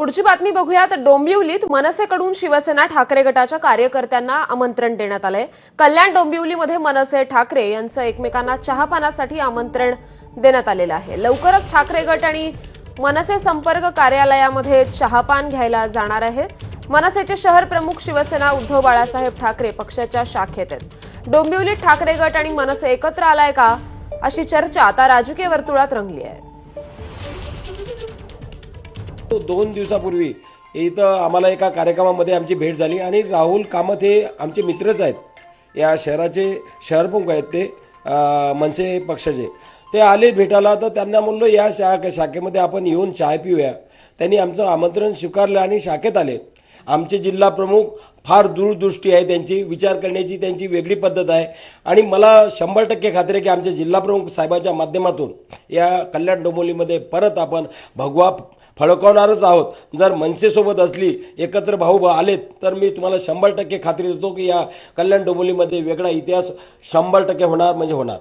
पुढची बातमी बघूयात। डोंबिवलीत मनसेकडून शिवसेना ठाकरे गटाच्या कार्यकर्त्यांना आमंत्रण देण्यात आलंय। कल्याण डोंबिवलीमध्ये मनसे ठाकरे यांचं एकमेकांना चहापानासाठी आमंत्रण देण्यात आलेलं आहे। लवकरच ठाकरे गट आणि मनसे संपर्क कार्यालयामध्ये चहापान घ्यायला जाणार आहेत। मनसेचे शहर प्रमुख शिवसेना उद्धव बाळासाहेब ठाकरे पक्षाच्या शाखेत आहेत। डोंबिवलीत ठाकरे गट आणि मनसे एकत्र आलाय का अशी चर्चा आता राजकीय वर्तुळात रंगली आहे। 2 दिवसापूर्वी इथं आम्हाला एका कार्यक्रमामध्ये आमची भेट झाली आणि राहुल कामत हे आमचे मित्रच आहेत। या शहराचे शहर प्रमुख आहेत ते मनसे पक्षाचे। ते आले भेटायला तर त्यांना म्हणलो या शाखेमध्ये आपण येऊन चहा पिऊया। त्यांनी आमचं आमंत्रण स्वीकारलं आणि शाखेत आले। आमचे जिल्हा प्रमुख फार दूरदृष्टी आहे, त्यांची विचार करण्याची त्यांची वेगळी पद्धत आहे आणि मला 100% खात्री आहे की आमचे जिल्हा प्रमुख साहेबांच्या माध्यमातून या कल्याण डोंबिवलीमध्ये परत आपण भगवा फडकवणारच आहोत। जर मनसेसोबत असली एकत्र भाऊ आलेत तर मी तुम्हाला 100% खात्री देतो की या कल्याण डोंबिवलीमध्ये वेगळा इतिहास 100% होणार म्हणजे होणार।